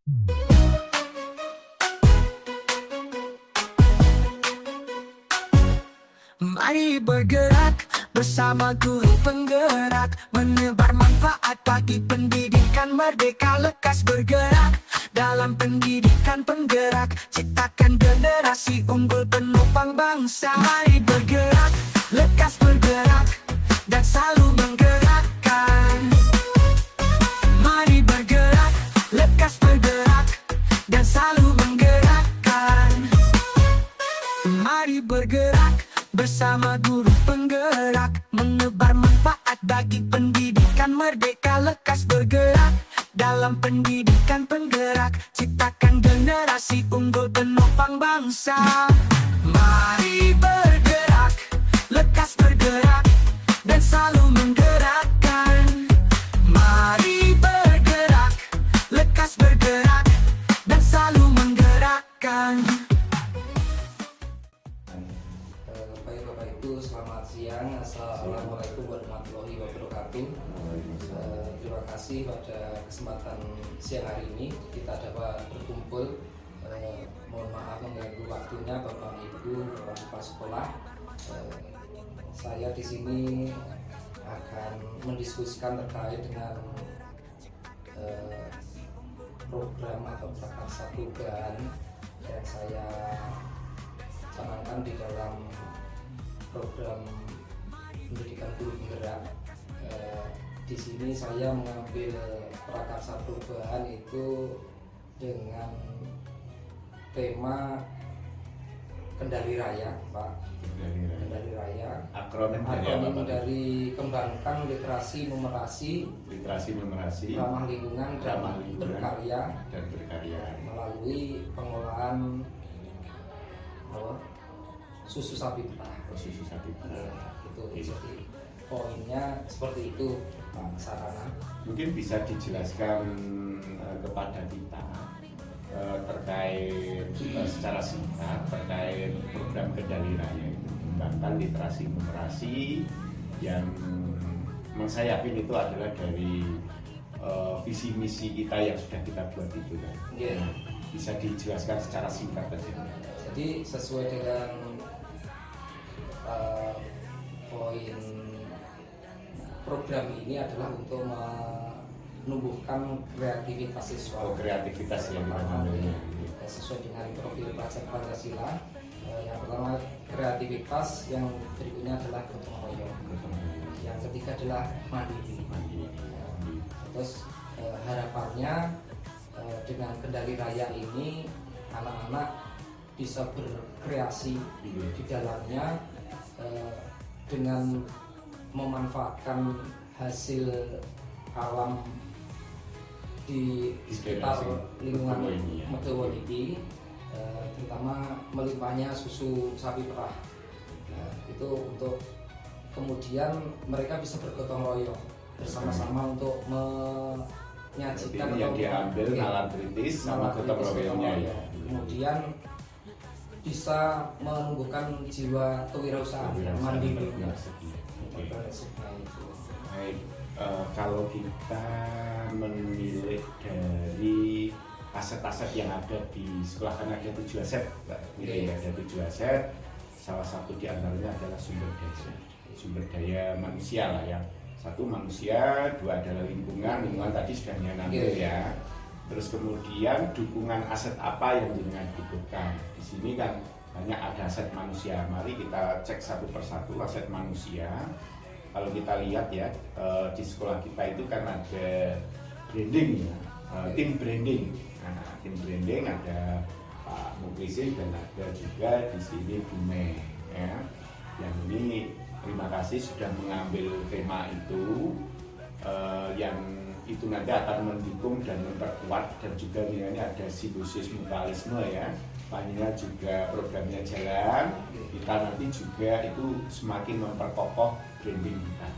Mari bergerak bersama guru penggerak, menebar manfaat bagi pendidikan merdeka. Lekas bergerak dalam pendidikan penggerak, ciptakan generasi unggul penopang bangsa. Mari bergerak, lekas bergerak, dan selalu menggerakkan. Mari bergerak, lekas bergerak, dan selalu menggerakkan. Mari bergerak bersama guru penggerak, menebar manfaat bagi pendidikan merdeka. Lekas bergerak dalam pendidikan penggerak, ciptakan generasi unggul penopang bangsa. Mari bergerak, lekas bergerak, dan selalu menggerakkan. Mari bergerak, lekas bergerak, dan selalu menggerakkan. Baik Bapak Ibu, selamat siang. Assalamualaikum warahmatullahi wabarakatuh. Terima kasih pada kesempatan siang hari ini kita dapat berkumpul. Mohon maaf mengganggu waktunya Bapak Ibu, Bapak Kepala Sekolah. Saya di sini akan mendiskusikan terkait dengan program atau prakarsa perubahan yang saya canangkan di dalam program pendidikan guru penggerak. Di sini saya mengambil prakarsa perubahan itu dengan tema kendali raya, Pak. Kendali raya. Akronim dari kembangkan literasi numerasi, ramah lingkungan dan berkarya melalui pengolahan susu sapi perah. Itu jadi poinnya seperti itu, Pak Sarana. Mungkin bisa dijelaskan kepada kita terkait secara singkat terkait program kendali raya itu, mengembangkan literasi numerasi yang saya yakin itu adalah dari visi misi kita yang sudah kita buat itu kan. Yeah. Bisa dijelaskan secara singkat saja. Jadi sesuai dengan poin program ini adalah untuk menumbuhkan kreativitas siswa. Kreativitas yang namanya sesuai dengan profil pelajar Pancasila. Yang pertama kreativitas, yang berikutnya adalah gotong royong, yang ketiga adalah mandiri. Terus harapannya dengan kendali raya ini anak-anak bisa berkreasi di dalamnya dengan memanfaatkan hasil alam di sekitar lingkungan Medawa ini, terutama melimpahnya susu sapi perah. Itu untuk kemudian mereka bisa bergotong royong bersama-sama untuk menyajikan yang diambil nalar kritis sama gotong royongnya ya. Kemudian bisa menumbuhkan jiwa kewirausahaan mandiri. Baik, kalau kita menilik dari aset-aset yang ada di sekolah, kan ada 7 aset, ada 7 aset. Salah satu di antaranya adalah sumber daya manusia lah ya. Satu manusia, dua adalah lingkungan tadi sudah ngambil ya. Terus kemudian dukungan aset apa yang jenengan butuhkan. Di sini kan banyak ada aset manusia. Mari kita cek satu persatu aset manusia. Kalau kita lihat ya, di sekolah kita itu kan ada branding ya, tim branding. Nah, tim branding ada Pak Muklisin dan ada juga di sini Bu Mei ya. Yang ini terima kasih sudah mengambil tema itu, yang itu nanti akan mendukung dan memperkuat, dan juga nilainya ada simbiosis mutualisme ya. Panjangnya juga programnya jalan, kita nanti juga itu semakin memperkokoh branding kita.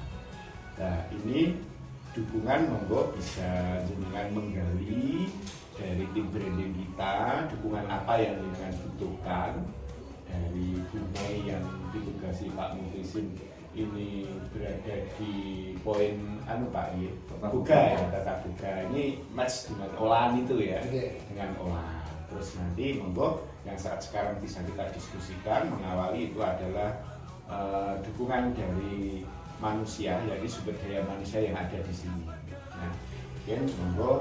Nah ini dukungan monggo bisa jenengan menggali dari tim branding kita, dukungan apa yang jenengan butuhkan dari Bunai yang ditugasi Pak Muklisin ini berada di poin Pak ya, Tata buka ya, tata buka. Ini match dengan olahan itu ya, Oke. dengan olahan. Terus nanti monggo yang saat sekarang bisa kita diskusikan mengawali itu adalah dukungan dari manusia, yaitu sumber daya manusia yang ada di sini. Nah, mungkin monggo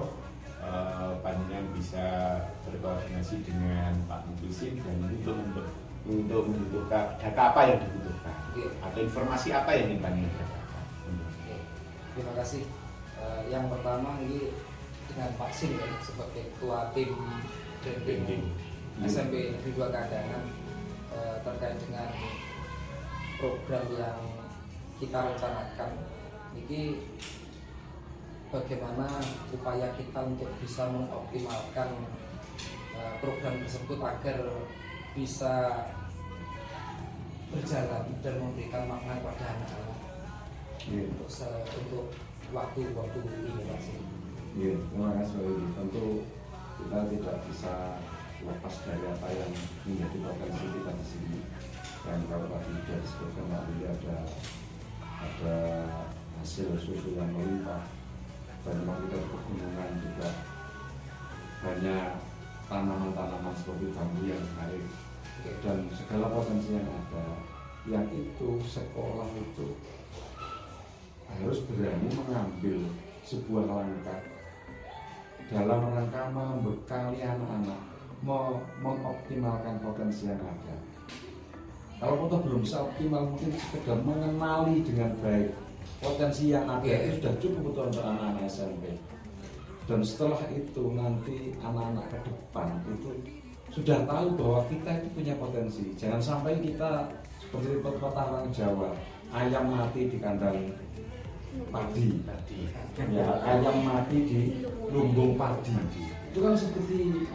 panjenengan bisa berkoordinasi dengan Pak Mukhlisin dan untuk membutuhkan data apa yang dibutuhkan atau informasi apa yang ingin panjenengan dapatkan. Oke. Terima kasih. Yang pertama ini dengan Pak Sin ya, sebagai ketua tim branding SMP Negeri 2 Kandangan terkait dengan program yang kita rencanakan. Ini bagaimana upaya kita untuk bisa mengoptimalkan program tersebut agar bisa berjalan dan memberikan makna kepada anak-anak untuk waktu-waktu ini Pak Sin. Iya, terima kasih Pak Yudi. Tentu kita tidak bisa lepas dari apa yang menjadi potensi kita di sini. Dan kalau tadi sudah disebutkan Pak Yudi ada hasil susu yang melimpah. Dan memang kita di pegunungan juga banyak tanaman-tanaman seperti bambu yang baik dan segala potensi yang ada. Yang itu sekolah itu harus berani mengambil sebuah langkah dalam rangka membekali anak-anak mengoptimalkan potensi yang ada. Kalau kita belum bisa optimal, mungkin sekedar mengenali dengan baik potensi yang ada itu sudah cukup untuk anak-anak SMP. Dan setelah itu nanti anak-anak ke depan itu sudah tahu bahwa kita itu punya potensi. Jangan sampai kita seperti pepatah orang Jawa, ayam mati di kandang padi. Ya, ayam mati di lumbung padi. Itu kan seperti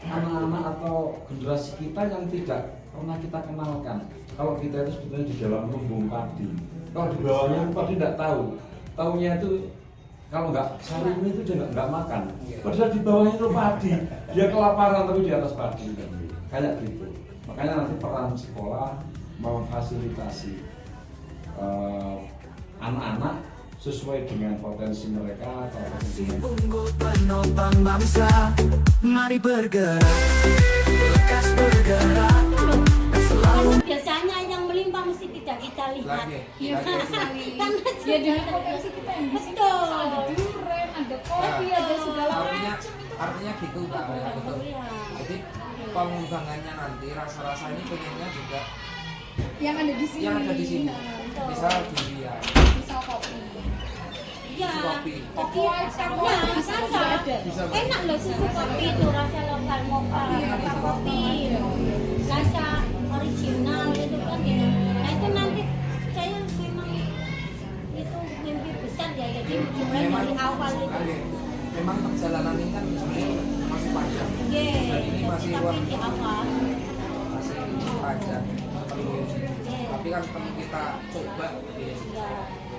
anak-anak atau generasi kita yang tidak pernah kita kenalkan. Kalau kita itu sebetulnya di dalam lumbung padi. Kalau di bawahnya padi tidak tahu. Taunya itu kalau nggak saling itu dia nggak makan. Padahal di bawahnya itu padi. Dia kelaparan tapi di atas padi. Kayak gitu. Makanya nanti peran sekolah memfasilitasi anak-anak sesuai dengan potensi mereka atau potensi Unggul penopang bangsa, mari bergerak, lekas bergerak, selalu. Biasanya yang melimpah mesti tidak kita lihat. Iya, Karena Ya dengan potensi kita yang di sini betul. ada durian, ada kopi, ada segala macam. artinya gitu Mbak ya, betul. Iya. Jadi pengembangannya nanti rasa-rasa ini pengennya juga Yang ada di sini. yang ada di sini. Betul. Misal durian, Misal kopi. Iya. kopi. Jadi Rasa kopi ya, bisa rasa ada. Bisa, Mbak. enak loh susu kopi itu rasa lokal mocha, rasa kopi, rasa original itu kan gitu. Nah itu nanti saya memang itu mimpi besar ya, jadi mulai dari awal itu. Memang perjalanan ini kan sebenarnya masih panjang. Dan ini masih Tapi di awal. masih panjang terus. Tapi kan perlu kita coba Ya,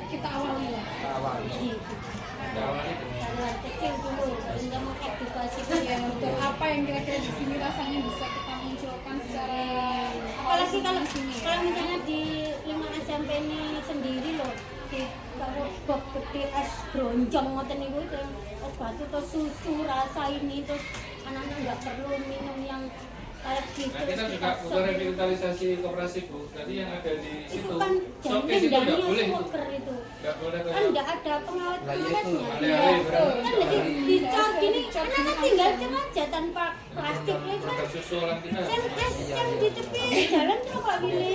Kita awali lah. kita awali. gitu. Dari kecil dulu, hingga mengedukasi Ya, betul. Apa yang kira-kira di sini rasanya bisa kita munculkan secara apalagi kalau di sini. kalau misalnya di 5 SMP ini sendiri loh di kalau bab gede es bronjong ngoten niku itu es batu terus susu rasa ini terus anak-anak nggak perlu minum yang kayak gitu. Nah, kita juga butuh revitalisasi koperasi Bu. Tadi yang ada di Itu situ, kan showcase jamin itu dari nggak boleh itu. smoker itu Nggak boleh kan kayak nggak ada pengawet Lah, iya itu, pengawetnya ale-ale berarti. kan dicor gini anak-anak tinggal aja tanpa plastik itu kan produk susu orang kita. yang di tepi jalan tuh Pak Billy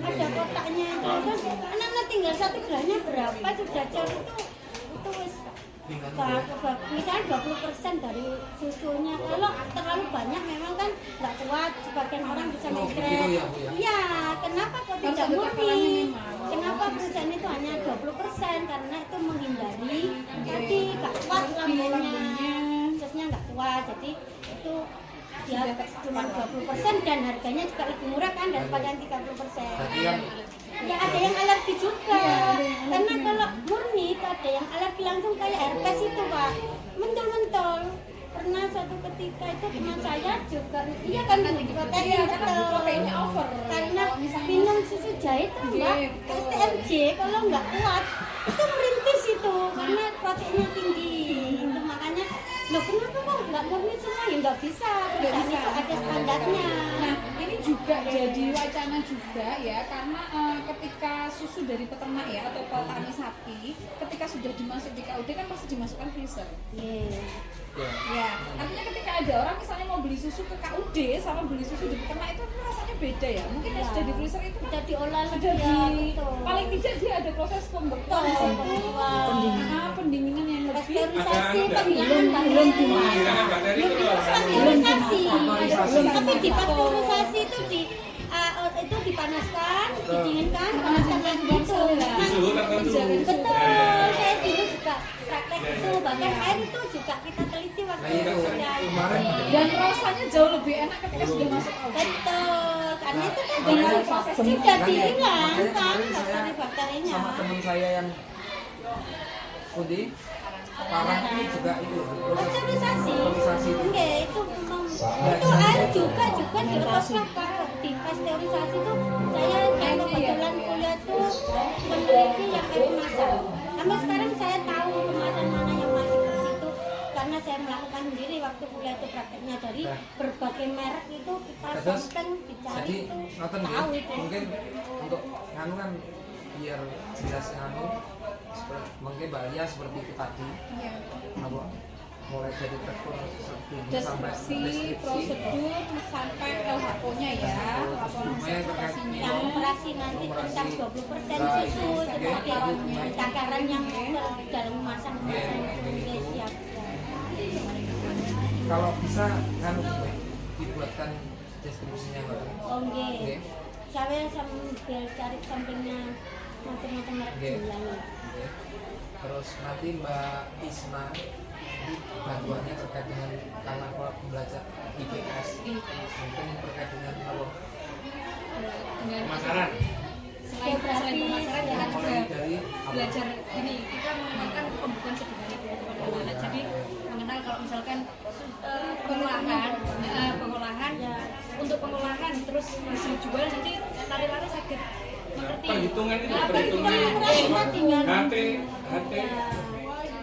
ada kotaknya terus anak-anak tinggal 1 gramnya berapa sudah cor itu wis misalnya 20% dari susunya kalau terlalu banyak memang kan nggak kuat sebagian orang bisa Oh, mengkret begitu ya, Bu, ya? iya kenapa kok Harus tidak ada takarannya murni memang. kenapa perusahaan itu hanya 20% karena itu menghindari tadi nggak kuat lambungnya khususnya nggak kuat jadi itu dia cuma 20% dan harganya juga lebih murah kan daripada yang 30%. Berarti kan Ya ada yang alergi juga, karena kalau murni itu ada yang alergi langsung kayak herpes itu Pak, mentol-mentol. pernah suatu ketika itu teman saya juga iya kan protein Iya, betul. karena proteinnya over. Karena Kalau misalnya minum susu jahe itu mbak Gitu. STMJ kalau nggak kuat itu merintis itu karena proteinnya tinggi itu makanya loh kenapa kok nggak murni semua ya nggak bisa Nggak perusahaan bisa. itu ada standarnya. Nah, ini juga jadi wacana juga ya, karena ketika susu dari peternak ya atau petani sapi, ketika sudah dimasuk di KUD kan pasti dimasukkan freezer. Iya. Ya, artinya ketika ada orang misalnya mau beli susu ke KUD sama beli susu di peternak itu rasanya beda ya. Mungkin yang Iya. sudah di freezer itu Sudah diolah sudah lebih, ya, di betul. paling tidak dia ada proses pembekuan di Betul, situ. pembekuan. Pendinginan yang lebih. Pasteurisasi Ada- pendinginan Pengiriman bakteri itu loh. pasteurisasi Pasteurisasi. tapi di pasteurisasi itu dipanaskan didinginkan panaskan lagi gitu nah Suhu tertentu. betul saya dulu juga praktek itu bahkan air itu juga kita teliti waktu Nah, itu kuliah. kemarin Dan rasanya jauh lebih enak ketika sudah masuk KUD. betul karena itu kan Dengan dengan proses sudah Makanya dihilangkan kemarin saya bakteri-bakterinya sama teman saya yang Udi parah ini juga itu pasteurisasi itu. enggak itu memang itu air juga diotoprak Pak. Di pasteurisasi itu saya kalau kebetulan kuliah tuh meneliti yang air kemasan sampai sekarang saya tahu kemasan mana yang masuk ke situ karena saya melakukan sendiri waktu kuliah itu prakteknya dari berbagai merek itu kita Terus, sampeng dicari jadi itu nonton tahu ya itu mungkin untuk nganu kan biar jelas nganu mungkin Mbak Lia seperti itu tadi Iya. apa mulai dari tekstur sampai Deskripsi, deskripsi prosedur, sampai LHO-nya ya, laporan Semuanya terkait sertifikasinya. yang operasi nanti tentang 20% susu seperti takaran yang dalam kemasan-kemasan itu siap. kalau bisa nganu dibuatkan deskripsinya Mbak. Oke. Oke. Saya sambil cari sampingnya macam-macam merek Oke. jumlahnya. Oke. Terus nanti Mbak Isma ini bantuannya terkait dengan karena kalau belajar IPS mungkin terkait dengan apa Dengan Pemasaran. selain pemasaran kita juga mulai dari apa? belajar ini, kita menggunakan pembukuan sederhana kepada anak. Jadi mengenal kalau misalkan pengolahan untuk pengolahan terus hasil jual nanti lari-lari sakit mengerti. Perhitungan itu Nah, perhitungan Kita tinggal HT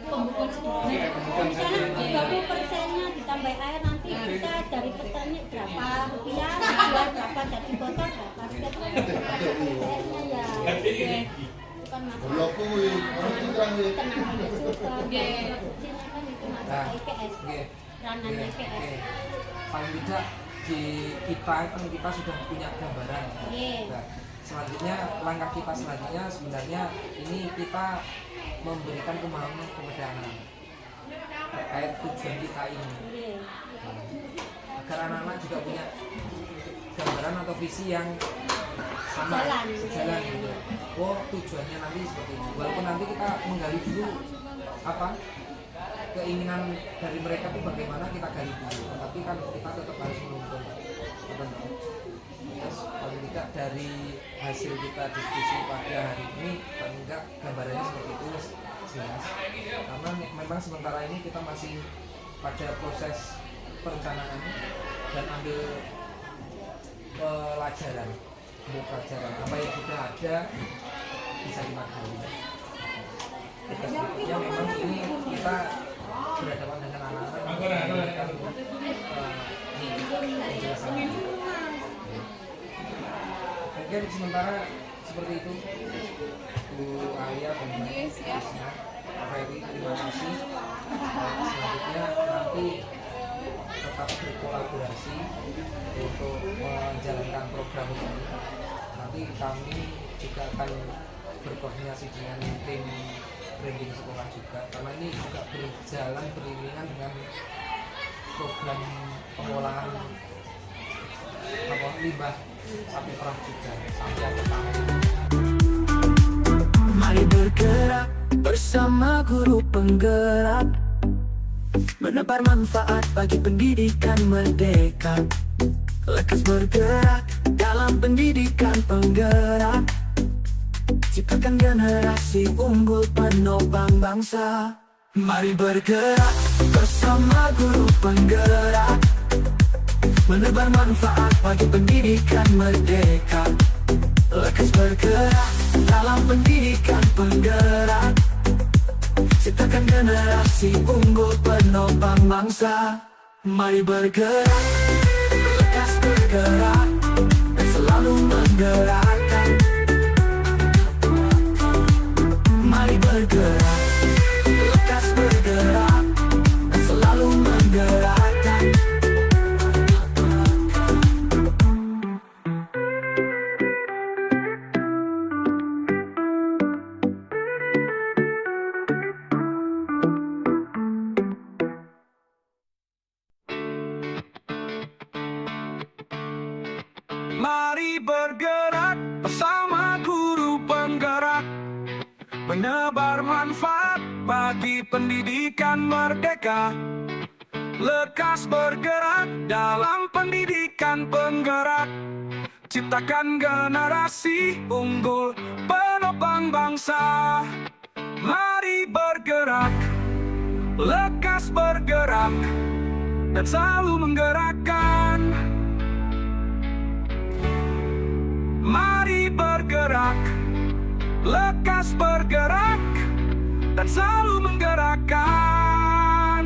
pembukuan sederhana. Iya, pembukuan misalnya sederhana. 30%-nya ditambah air nanti kita dari petani berapa rupiah, jual berapa jadi botol berapa. Sudah tahu PR-nya ya. Bukan masalah. Tenang aja suka. Produksinya kan itu masalah IPS. Oke. Ranah Oke. IPS. Oke. Paling tidak di kita kan kita sudah punya gambaran. Iya. Nah, selanjutnya langkah kita selanjutnya sebenarnya ini kita memberikan pemahaman kepada anak-anak terkait tujuan kita ini. Iya. Nah, agar anak-anak juga punya gambaran atau visi yang sama sejalan gitu. Oh tujuannya nanti seperti ini. Walaupun nanti kita menggali dulu apa keinginan dari mereka itu bagaimana kita gali dulu. Tapi kan kita tetap harus menuntut. Terus paling tidak dari hasil kita diskusi pada hari ini paling enggak gambarannya seperti itu jelas. Karena memang sementara ini kita masih pada proses perencanaan dan ambil pelajaran apa yang sudah ada bisa kita gali. Ya memang ini kita berhadapan dengan anak-anak yang memberikan penjelasan. Mungkin sementara seperti itu Bu Alia dan Mbak Isma, Pak Ferry, terima kasih. Selanjutnya nanti tetap berkolaborasi untuk menjalankan program ini. Nanti kami juga akan berkoordinasi dengan tim branding sekolah juga, karena ini juga berjalan beriringan dengan program pengolahan limbah sapi perah juga sampai yang pertama. Mari bergerak bersama guru penggerak, menebar manfaat bagi pendidikan merdeka. Lekas bergerak dalam pendidikan penggerak, ciptakan generasi unggul penopang bangsa. Mari bergerak bersama guru penggerak, menebar manfaat bagi pendidikan merdeka. Lekas bergerak dalam pendidikan penggerak, ciptakan generasi unggul penopang bangsa. Mari bergerak, lekas bergerak, dan selalu menggerakkan. Mari bergerak, lekas bergerak, dan selalu menggerakkan. Mari bergerak bersama guru penggerak, menebar manfaat bagi pendidikan merdeka. Lekas bergerak dalam pendidikan penggerak, ciptakan generasi unggul penopang bangsa. Mari bergerak, lekas bergerak, dan selalu menggerakkan. Mari bergerak, lekas bergerak, dan selalu menggerakkan.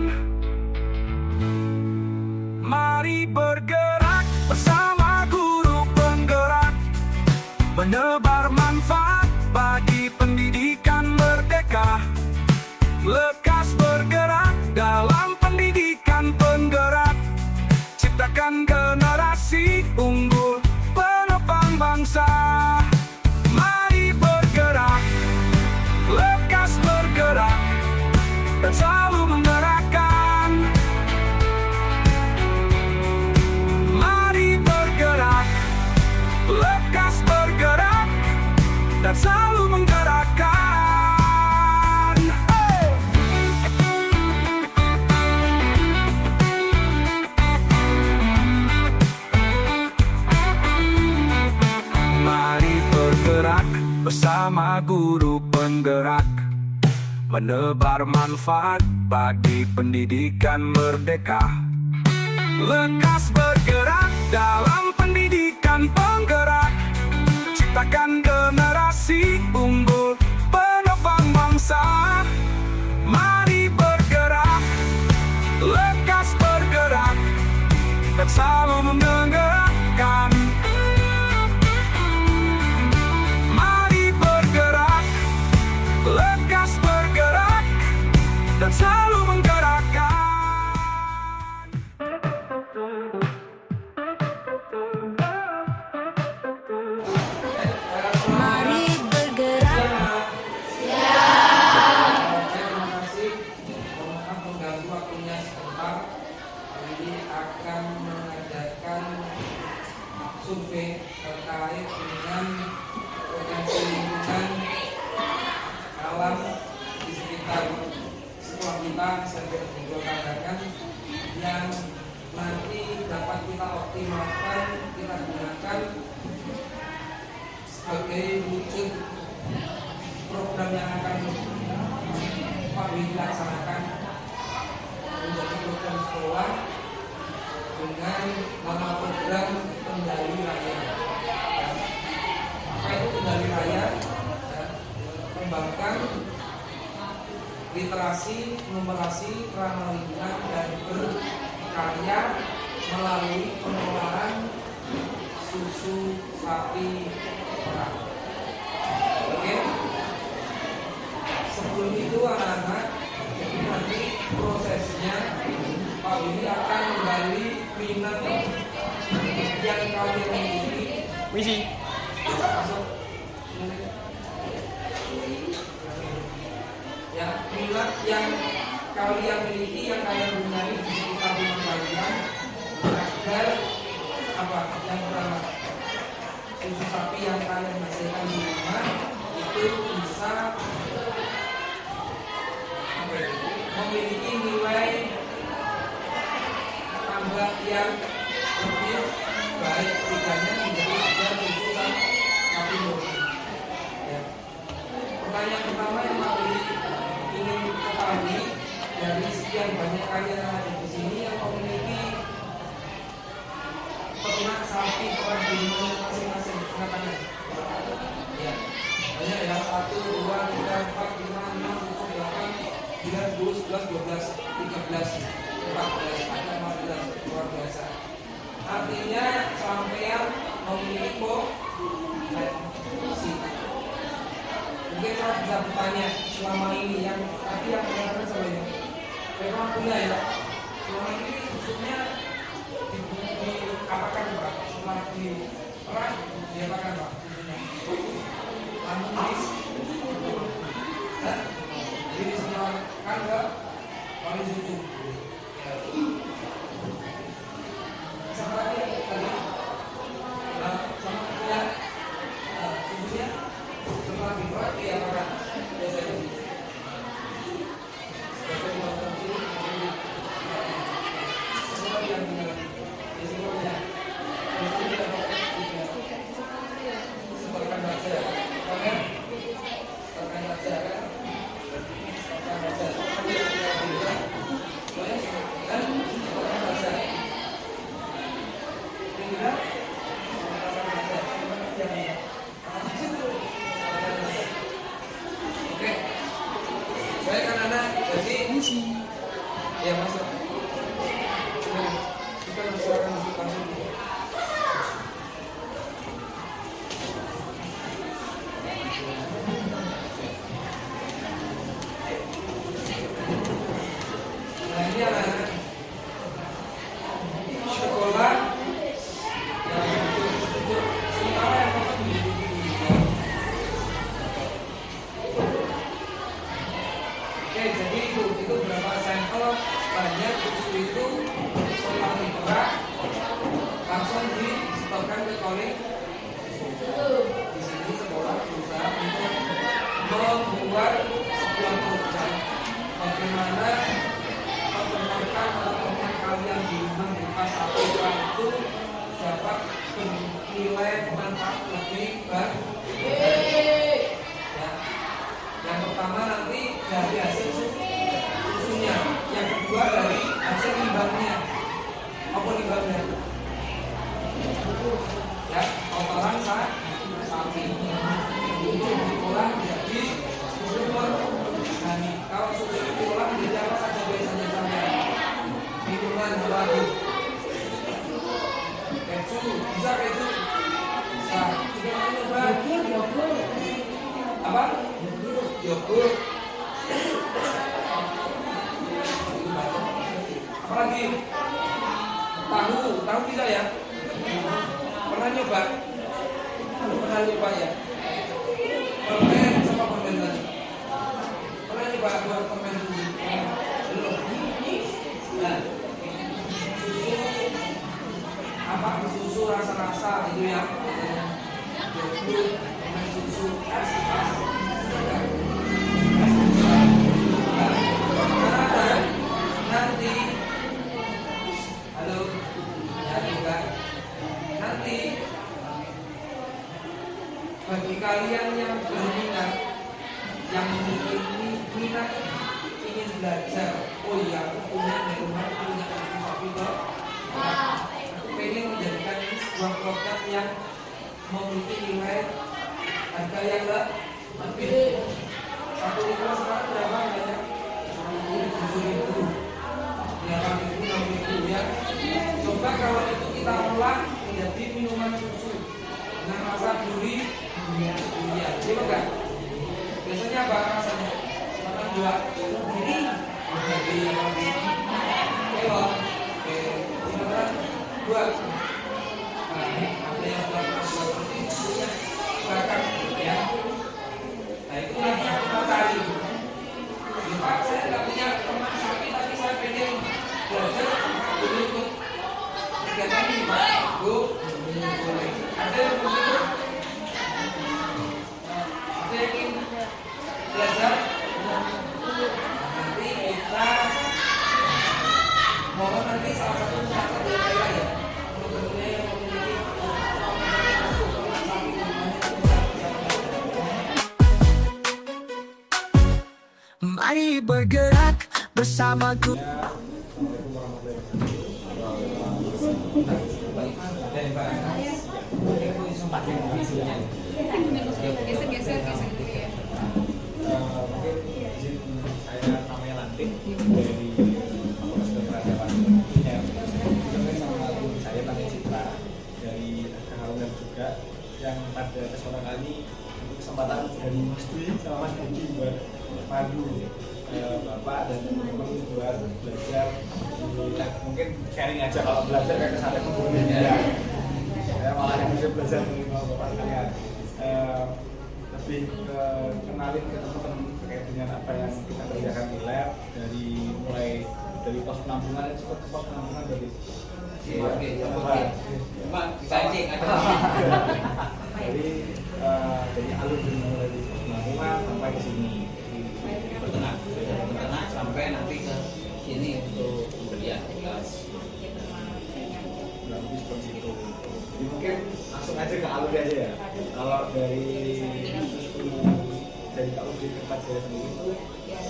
Mari bergerak bersama guru penggerak, menebar manfaat bagi pendidikan merdeka. Lekas bergerak dalam pendidikan penggerak, ciptakan generasi unggul penopang bangsa. Mari bergerak, lekas bergerak, dan selalu menggerakkan. Mari bergerak, lekas bergerak, dan selalu menggerakkan. Mari bergerak bersama guru penggerak, menebar manfaat bagi pendidikan merdeka. Lekas bergerak dalam pendidikan penggerak, ciptakan generasi unggul penopang bangsa. Mari bergerak, lekas bergerak, dan selalu menggerakkan. Mari bergerak, lekas bergerak, dan selalu menggerakkan. Mari bergerak. Terima kasih. Mohon maaf mengganggu waktunya sebentar. Kali ini akan mengadakan survei terkait dengan potensi lingkungan alam di sekitar sekolah kita, sampai Ibu katakan, yang nanti dapat kita optimalkan, kita gunakan sebagai wujud program yang akan Pak Willy laksanakan menjadi program sekolah dengan nama program Kendali Raya. Apa itu Kendali Raya? Kembangkan literasi, numerasi, ramah lingkungan, dan berkarya melalui pengelolaan susu sapi perah. Oke. Sebelum itu anak-anak, jadi nanti prosesnya Pak Willy akan menggali minat yang kalian miliki. Misi. Masuk. Ya, minat yang kalian miliki, yang kalian punya di sekitar rumah kalian, agar apa? Yang pertama, susu sapi yang kalian hasilkan di rumah itu bisa memiliki nilai tambah yang lebih baik, tidaknya menjadi ada susu sapi murni. Ya. Pertanyaan pertama yang Pak Willy ingin ketahui, dari sekian banyak kalian yang ada di sini yang memiliki peternak sapi perah di rumah masing-masing, angkat tangan. Ya, banyak ya, 1, 2, 3, 4, 5, 6, 7, 8, 9, 10, 11, 12, 13, 14, ada 15, luar biasa. Artinya sampean memiliki posisi. Mungkin saya bisa bertanya selama ini yang tadi yang mengatakan sebenarnya, memang punya ya. Selama ini susuknya diapakan Pak? Setelah diperah diapakan Pak? Susunya. Langsung jadi setelah kan Pak, paling susu. Ya. Seperti tadi, sama punya susunya. Setelah diperah diapakan? Biasanya. Oke, baik anak-anak, jadi ya masuk. Kita silakan langsung. Nah ini anak-anak sekolah yang untuk sementara yang masuk di Oke, jadi itu berapa sampel banyak susu itu setelah diperah langsung disetorkan ke calling. Di sini sekolah berusaha untuk membuat sebuah program bagaimana peternakan atau ternak kalian di rumah di sapi itu dapat bernilai manfaat lebih baik. Ya. Yang pertama nanti dari hasil susunya, yang kedua dari hasil limbahnya. Apa limbahnya? Ya, kotoran sapi itu diolah menjadi susu organik. Kalau susu diolah menjadi apa saja biasanya sampai minuman baru, keju, bisa keju, bisa juga mau nyoba apa? Yogurt. Apalagi tahu bisa ya? Pernah nyoba ya? Permen sama permen tadi. Pernah nyoba buat permen dulu? Belum. Nah, susu apa? Susu rasa-rasa itu ya? Yogurt, permen susu, nanti, halo, ya juga, nanti bagi kalian yang berminat, yang memiliki minat ingin belajar, oh iya aku punya di rumah, punya sapi toh, aku pengen menjadikan ini sebuah produk yang memiliki nilai harga yang lebih. 1 liter sekarang berapa harganya? 7.000, 8.000, 6.000 ya. Coba kalau itu kita olah menjadi minuman susu dengan rasa gurih, iya, gitu kan? Biasanya apa rasanya? Makan dua, gurih, dua. Nah, ada yang dua seperti itu ya, bakar ya. Nah itu yang kita cari. Pak, saya nggak punya teman sapi, tapi saya pengen belajar untuk kegiatan ini, Pak. Bu, boleh. Ada yang begitu? Ada yang ingin belajar? Nanti kita mohon nanti salah satu dari saya ya. Teman-temannya yang memiliki sapi di rumahnya itu bisa. Mari bergerak bersama guru. Geser dulu ya. Mungkin izin saya namanya Lantik dari Fakultas Kedokteran ya. Juga sama guru saya Tante Citra dari Akahalunan juga yang pada kesempatan kali kesempatan dari Mas Dwi sama Mas Budi buat madu Bapak dan teman-teman buat belajar mungkin sharing aja kalau belajar kayak kesana kemudian ya. Saya malah yang bisa belajar dari Bapak kalian. Lebih kenalin ke teman-teman terkait dengan apa yang kita kerjakan di lab dari mulai dari pos penampungan seperti pos penampungan dari dari alur mulai dari pos penampungan sampai ke sini di peternak sampai nanti ke sini untuk pembelian lebih seperti itu. Jadi mungkin langsung aja ke alur aja ya. Kalau dari alur di tempat saya sendiri itu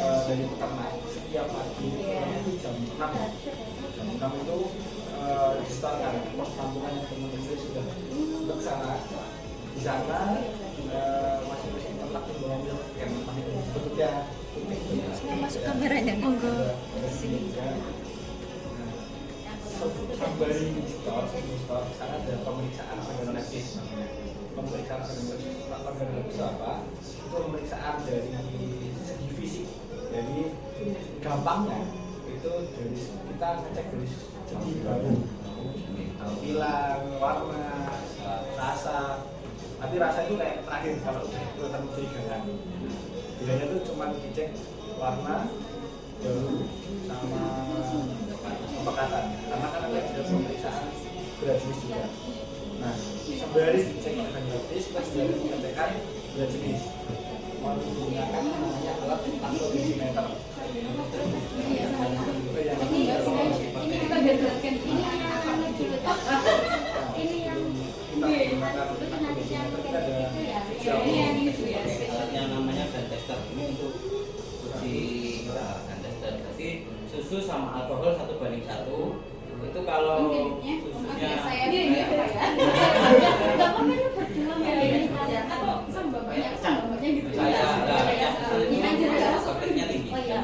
dari peternak setiap pagi itu jam 6 itu distartkan pos tampungan yang teman-teman sudah ke sana. Di sana masing-masing peternak itu mengambil bentuknya Masuk kameranya enggak. Sambari store sana ada pemeriksaan organ leptis namanya. Pemeriksaan organ leptis apa? Itu pemeriksaan dari segi fisik. Jadi gampangnya itu dari kita ngecek dari segi bau, tampilan, warna, rasa. Tapi rasa itu kayak terakhir kalau udah kelihatan mencurigakan. Bedanya tuh cuma dicek warna, bau, sama pemekatan. Karena kan ada pemeriksaan berat jenis juga. Nah, sembari dicek organ leptis, kita sudah mengetekan berat jenis. Menggunakan namanya alat taksometer. Kita bedakan ini yang namanya gun tester ini untuk uji gun tester. Jadi susu sama alkohol 1:1. Itu kalau susunya saya ini apa ya? Enggak apa-apa lu berdua ya. Atau sama bapaknya gitu. saya Ini aja ya. soketnya tinggi. Oh iya.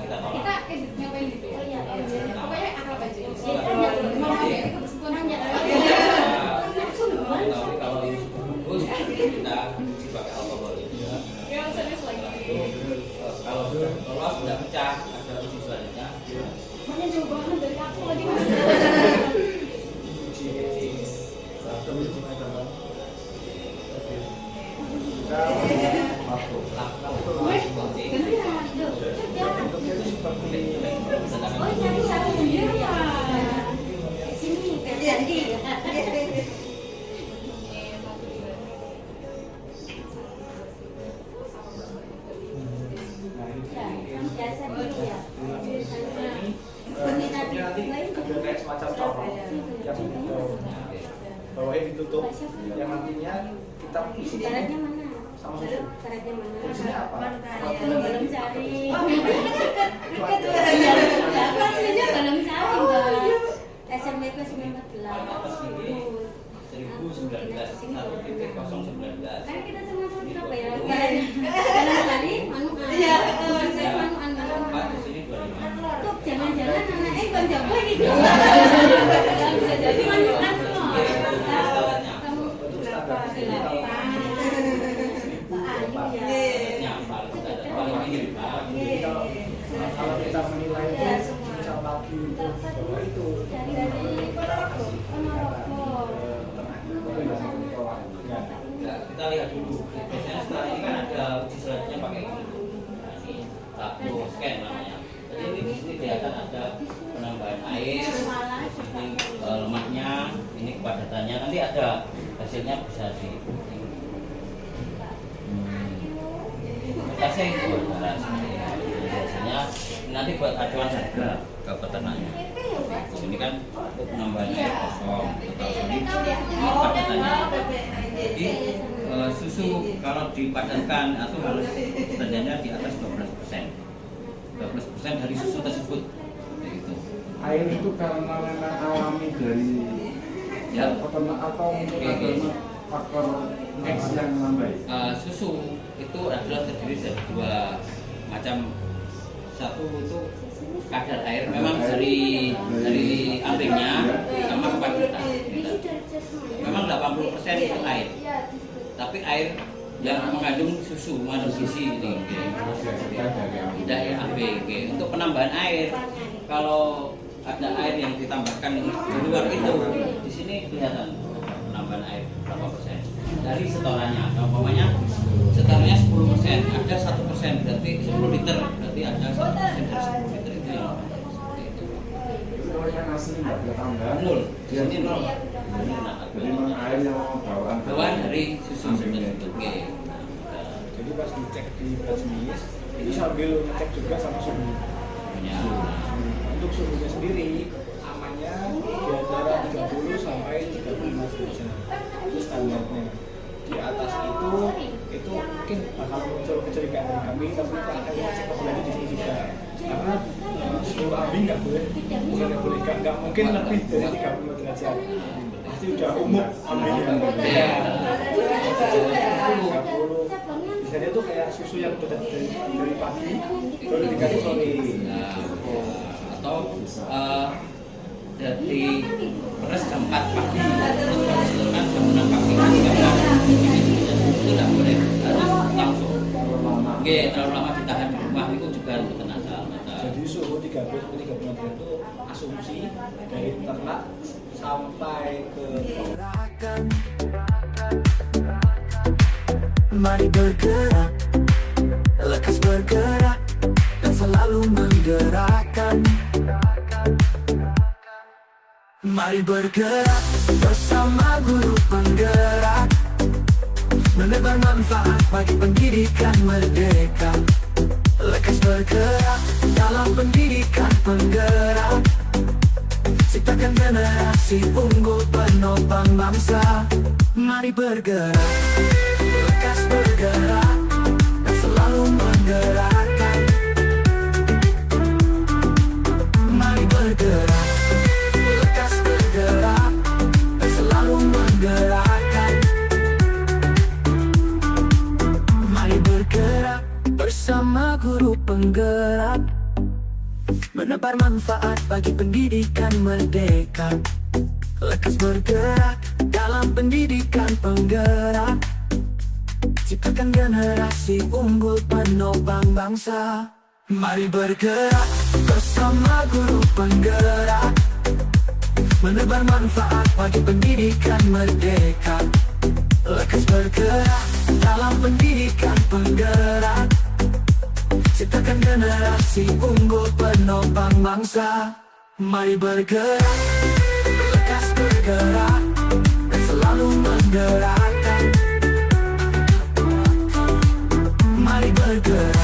Kita tolak. Kita editnya apa gitu ya? Oh iya. Pokoknya akrab aja. Mau Ya, itu meskipun hanya Tapi kalau ini bagus kita uji pakai alkohol ini. ya serius lagi. Kalau sudah lolos sudah pecah ada uji selanjutnya. Makanya jauh banget dari aku lagi mas. Oh jadi satu sendiri ya. Sini ganti. Biasa dulu ya. Nanti ada kayak semacam corong yang bawahnya ditutup, yang nantinya kita isi Baratnya mana? sama susu. Baratnya mana? Fungsinya apa? Belum cari. Pastinya belum cari mbak. SMP ke 19. 1919. Kan kita cuma berapa ya? Dalam cari manual. Iya. Saya manual. Di sini 25. Tuh jangan-jangan anaknya kan jago gitu. Bisa jadi manual. Kamu berapa? 8. Nyampe kita ada paling tinggi. Kalau kita menilai itu misal pagi itu bahwa itu Dari Ponorogo. Nah, kita lihat dulu. Biasanya setelah ini kan ada uji selanjutnya pakai ini. Nah, ini lakto scan namanya. Jadi ini di sini kelihatan ada penambahan air, ini lemaknya, ini kepadatannya. Nanti ada hasilnya bisa di kasih buat darah. Biasanya nanti buat acuan harga ke peternaknya. Ini kan untuk penambahan air kosong atau ini padatannya. Jadi susu kalau dipadatkan itu harus standarnya di atas 12%. 13% dari susu tersebut. Gitu. Air itu karena memang alami dari Ya. peternak atau mungkin Oke. ada faktor X yang menambahi? Susu itu adalah terdiri dari dua macam. Satu itu kadar air memang dari ambingnya sama tempat kita. Memang 80% itu air. Tapi air yang mengandung susu, mengandung gizi ini. Dari ambing. Untuk penambahan air, kalau ada air yang ditambahkan di luar itu, di sini kelihatan penambahan air berapa persen dari setorannya. Umpamanya setorannya 10%, ada 1%, berarti 10 liter, berarti ada 1% dari 10 liter itu yang seperti itu. Itu yang asli nggak ada tambahan? Nol, di sini nol. Jadi memang air yang Bawaan dari susu tersebut. Jadi pas dicek di plasmis itu sambil ngecek juga sama suhu. Ya. Untuk suhunya sendiri amannya di antara 30 sampai 35 derajat. Itu standarnya. Di atas itu mungkin bakal muncul kecurigaan dari kami, tapi kita akan ngecek kembali di sini juga. Karena suhu ambing nggak boleh, nggak mungkin lebih dari 35 derajat. Pasti udah umum ambingnya. Ya. 30. Biasanya tuh kayak susu yang udah dari pagi baru dikasih sore. Atau dari beras jam 4 pagi terus baru setelahkan jam 6 pagi itu tidak boleh, harus langsung. Oke, terlalu lama ditahan di rumah itu juga untuk kena salah. Jadi suhu 30 sampai 35 derajat itu asumsi dari ternak sampai ke Gerakan. Mari bergerak, lekas bergerak, dan selalu menggerakkan. Mari bergerak bersama guru penggerak, menebar manfaat bagi pendidikan merdeka. Lekas bergerak dalam pendidikan penggerak, ciptakan generasi unggul penopang bangsa. Mari bergerak, lekas bergerak, dan selalu menggerakkan. Mari bergerak, lekas bergerak, dan selalu menggerakkan. Mari bergerak bersama guru penggerak, menebar manfaat bagi pendidikan merdeka. Lekas bergerak dalam pendidikan penggerak, ciptakan generasi unggul penopang bangsa. Mari bergerak bersama guru penggerak, menebar manfaat bagi pendidikan merdeka. Lekas bergerak dalam pendidikan penggerak, ciptakan generasi unggul penopang bangsa. Mari bergerak, lekas bergerak, dan selalu menggerakkan. Mari bergerak.